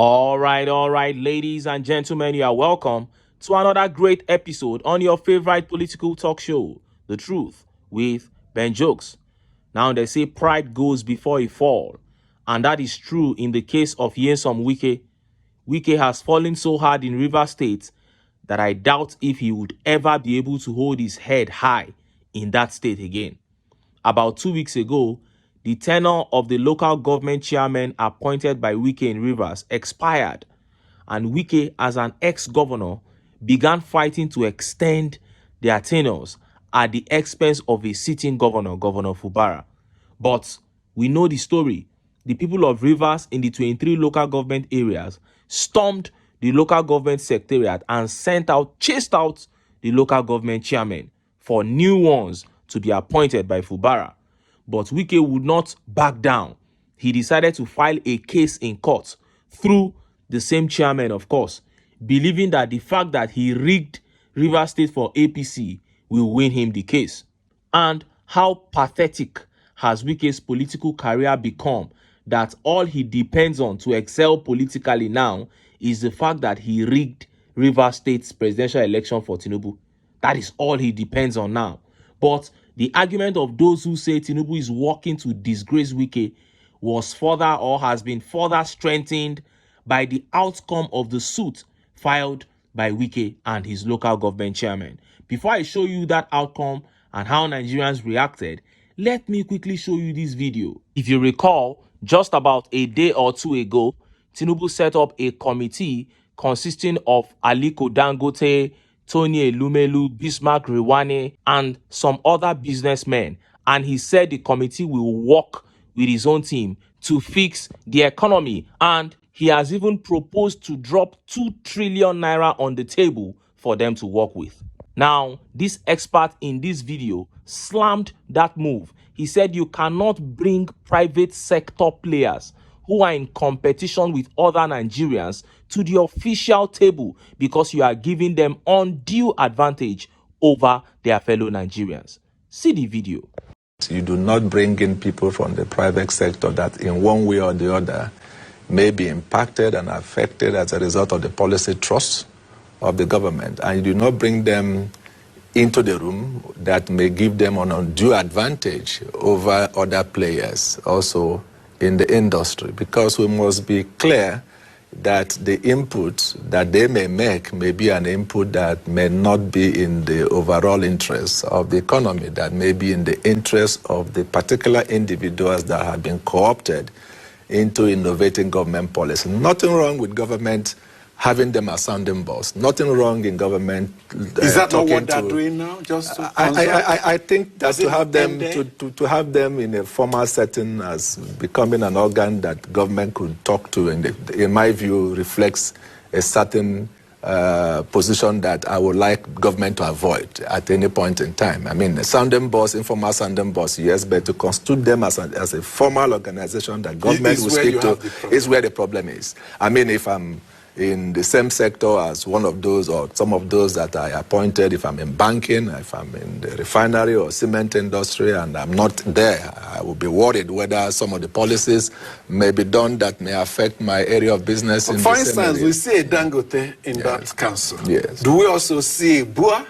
All right, ladies and gentlemen, you are welcome to another great episode on your favorite political talk show, The Truth with Ben Jokes. Now, they say pride goes before a fall, and that is true in the case of Nyesom Wike. Wike has fallen so hard in Rivers State that I doubt if he would ever be able to hold his head high in that state again. About 2 weeks ago, the tenure of the local government chairman appointed by Wike in Rivers expired, and Wike, as an ex-governor, began fighting to extend their tenures at the expense of a sitting governor, Governor Fubara. But we know the story. The people of Rivers in the 23 local government areas stormed the local government secretariat and chased out the local government chairman for new ones to be appointed by Fubara. But Wike would not back down. He decided to file a case in court through the same chairman, of course, believing that the fact that he rigged Rivers State for APC will win him the case. And how pathetic has Wike's political career become that all he depends on to excel politically now is the fact that he rigged Rivers State's presidential election for Tinubu. That is all he depends on now. But the argument of those who say Tinubu is working to disgrace Wike was further or has been further strengthened by the outcome of the suit filed by Wike and his local government chairman. Before I show you that outcome and how Nigerians reacted, let me quickly show you this video. If you recall, just about a day or two ago, Tinubu set up a committee consisting of Aliko Dangote, Tony Elumelu, Bismarck Rewane, and some other businessmen. And he said the committee will work with his own team to fix the economy. And he has even proposed to drop 2 trillion naira on the table for them to work with. Now, this expert in this video slammed that move. He said you cannot bring private sector players who are in competition with other Nigerians to the official table because you are giving them undue advantage over their fellow Nigerians. See the video. You do not bring in people from the private sector that in one way or the other may be impacted and affected as a result of the policy thrust of the government, and you do not bring them into the room that may give them an undue advantage over other players also in the industry, because we must be clear that the input that they may make may be an input that may not be in the overall interest of the economy, that may be in the interest of the particular individuals that have been co-opted into innovating government policy. Nothing wrong with government having them as sounding boards. Nothing wrong in government. Is that not what they're doing now? Just to I think that to have them in a formal setting as becoming an organ that government could talk to, in my view, reflects a certain position that I would like government to avoid at any point in time. I mean, sounding boards, informal sounding boards, yes, but to constitute them as a formal organization that government will speak to is where the problem is. I mean, if I'm in the same sector as one of those or some of those that I appointed, if I'm in banking, if I'm in the refinery or cement industry and I'm not there, I will be worried whether some of the policies may be done that may affect my area of business. For instance, we see a Dangote in that council. Yes. Do we also see Bua?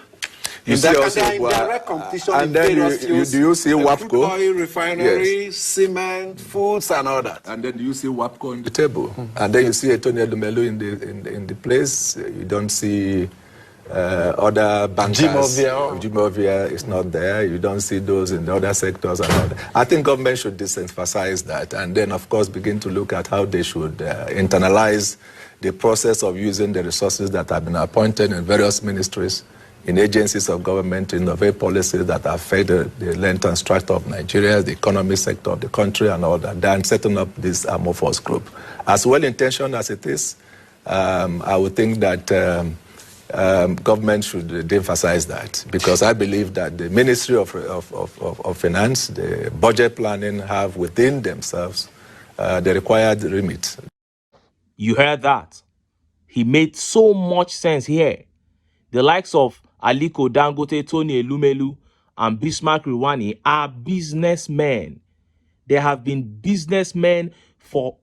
You see also direct competition and then do you see WAPCO? Oil, refinery, yes, cement, foods, and all that. And then do you see WAPCO on the table? And then you see Tony Elumelu in the place. You don't see other bankers. Jimovia is not there. You don't see those in the other sectors and all that. I think government should disemphasize that, and then of course begin to look at how they should internalize the process of using the resources that have been appointed in various ministries, in agencies of government, to innovate policies that affect the length and strength of Nigeria, the economic sector of the country and all that, than setting up this amorphous group. As well-intentioned as it is, I would think that government should de-emphasize that, because I believe that the Ministry of Finance, the budget planning, have within themselves the required remit. You heard that. He made so much sense here. The likes of Aliko Dangote, Tony Elumelu, and Bismarck Rewane are businessmen. They have been businessmen for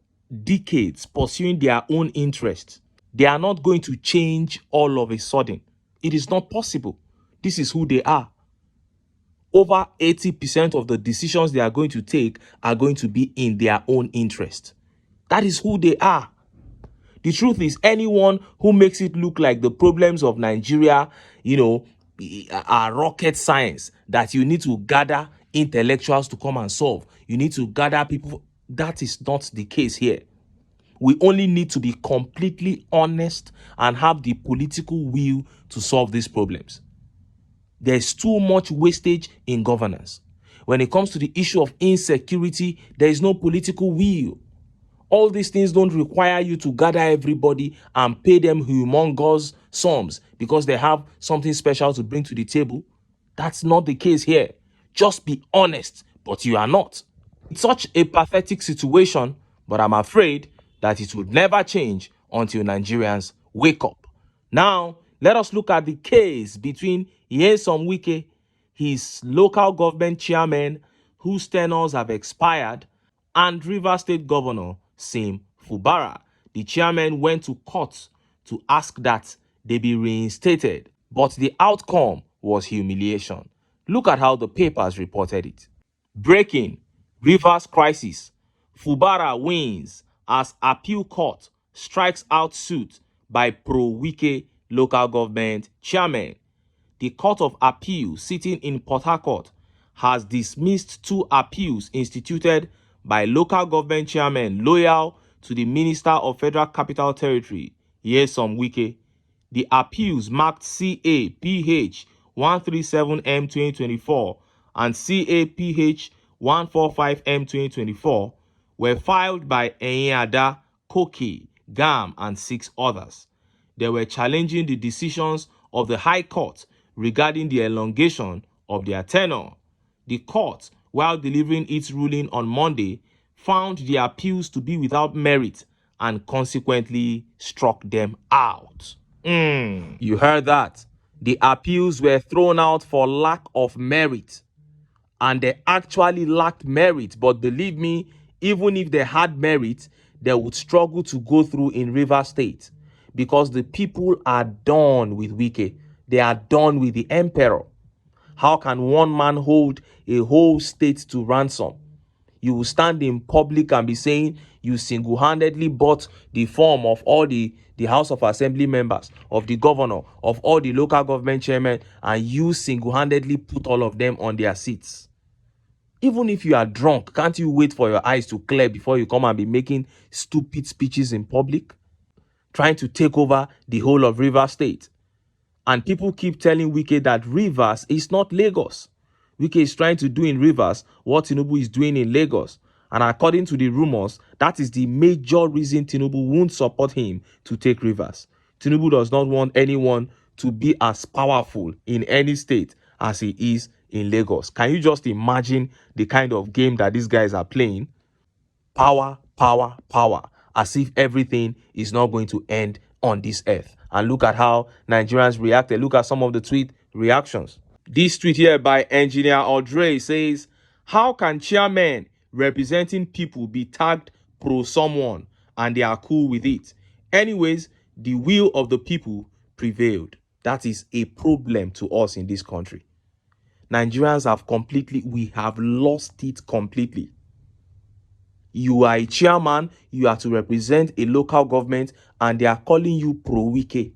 decades pursuing their own interests. They are not going to change all of a sudden. It is not possible. This is who they are. Over 80% of the decisions they are going to take are going to be in their own interest. That is who they are. The truth is, anyone who makes it look like the problems of Nigeria, are rocket science, that you need to gather intellectuals to come and solve. You need to gather people. That is not the case here. We only need to be completely honest and have the political will to solve these problems. There's too much wastage in governance. When it comes to the issue of insecurity, there is no political will. All these things don't require you to gather everybody and pay them humongous sums because they have something special to bring to the table. That's not the case here. Just be honest, but you are not. It's such a pathetic situation, but I'm afraid that it would never change until Nigerians wake up. Now, let us look at the case between Nyesom Wike, his local government chairman whose tenures have expired, and Rivers State Governor Sim Fubara. The chairman went to court to ask that they be reinstated, but the outcome was humiliation. Look at how the papers reported it. Breaking: Rivers crisis. Fubara wins as appeal court strikes out suit by pro-Wike local government chairman. The Court of Appeal sitting in Port Harcourt has dismissed 2 appeals instituted by local government chairmen loyal to the Minister of Federal Capital Territory, Nyesom Wike. The appeals marked CAPH 137M 2024 and CAPH 145M 2024 were filed by Enyada, Koke, Gam, and 6 others. They were challenging the decisions of the High Court regarding the elongation of their tenure. The court, while delivering its ruling on Monday, found the appeals to be without merit and consequently struck them out. You heard that. The appeals were thrown out for lack of merit. And they actually lacked merit. But believe me, even if they had merit, they would struggle to go through in Rivers State because the people are done with Wike. They are done with the emperor. How can one man hold a whole state to ransom? You will stand in public and be saying you single-handedly bought the form of all the House of Assembly members, of the governor, of all the local government chairmen, and you single-handedly put all of them on their seats. Even if you are drunk, can't you wait for your eyes to clear before you come and be making stupid speeches in public? Trying to take over the whole of Rivers State. And people keep telling Wike that Rivers is not Lagos. Wike is trying to do in Rivers what TINUBU is doing in Lagos. And according to the rumors, that is the major reason TINUBU won't support him to take Rivers. TINUBU does not want anyone to be as powerful in any state as he is in Lagos. Can you just imagine the kind of game that these guys are playing? Power, power, power. As if everything is not going to end on this earth. And look at how Nigerians reacted. Look at some of the tweet reactions. This tweet here by Engineer Audrey says, how can chairmen representing people be tagged pro someone and they are cool with it? Anyways, the will of the people prevailed. That is a problem to us in this country. Nigerians we have lost it completely. You are a chairman, you are to represent a local government, and they are calling you pro-Wike.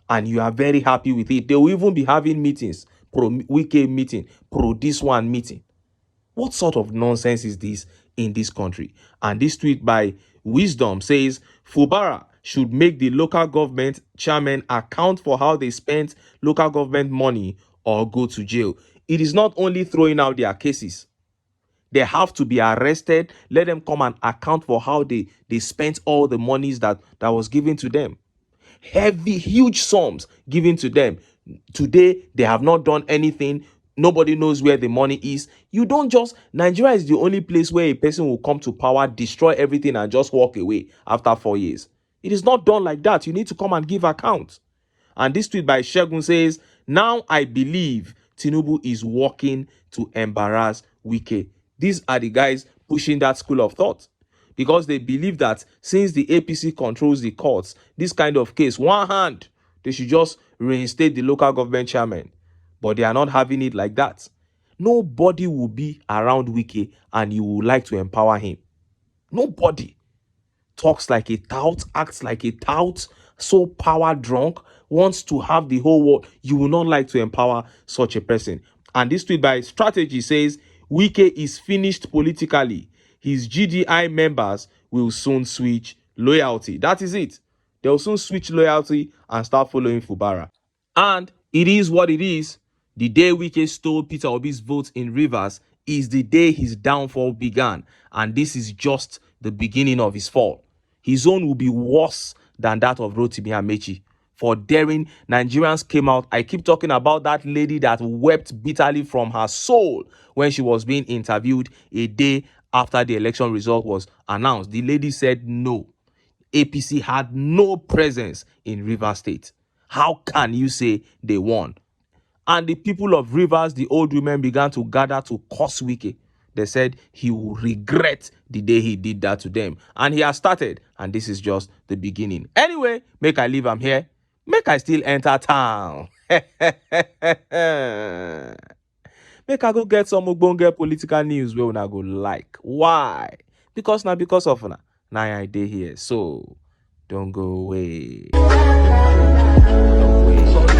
And you are very happy with it. They will even be having meetings, pro-Wike meeting, pro-this one meeting. What sort of nonsense is this in this country? And this tweet by Wisdom says, Fubara should make the local government chairman account for how they spent local government money or go to jail. It is not only throwing out their cases. They have to be arrested. Let them come and account for how they spent all the monies that was given to them. Heavy, huge sums given to them. Today, they have not done anything. Nobody knows where the money is. You don't just... Nigeria is the only place where a person will come to power, destroy everything, and just walk away after 4 years. It is not done like that. You need to come and give account. And this tweet by Shegun says, now I believe TINUBU is working to embarrass Wike. These are the guys pushing that school of thought. because they believe that since the APC controls the courts, this kind of case, one hand, they should just reinstate the local government chairman. But they are not having it like that. Nobody will be around Wike and you will like to empower him. Nobody. Talks like a tout, acts like a tout, so power drunk, wants to have the whole world. You will not like to empower such a person. And this tweet by Strategy says, Wike is finished politically. His GDI members will soon switch loyalty. That is it. They'll soon switch loyalty and start following Fubara. And it is what it is. The day Wike stole Peter Obi's votes in Rivers is the day his downfall began. And this is just the beginning of his fall. His own will be worse than that of Rotimi Amechi. For daring, Nigerians came out. I keep talking about that lady that wept bitterly from her soul when she was being interviewed a day after the election result was announced. The lady said no. APC had no presence in Rivers State. How can you say they won? And the people of Rivers, the old women, began to gather to curse Wike. They said he will regret the day he did that to them. And he has started. And this is just the beginning. Anyway, make I leave am here. Make I still enter town. Make I go get some ogbonge political news where una go like. Why? Because now because of now I dey here. So don't go away. Don't go away.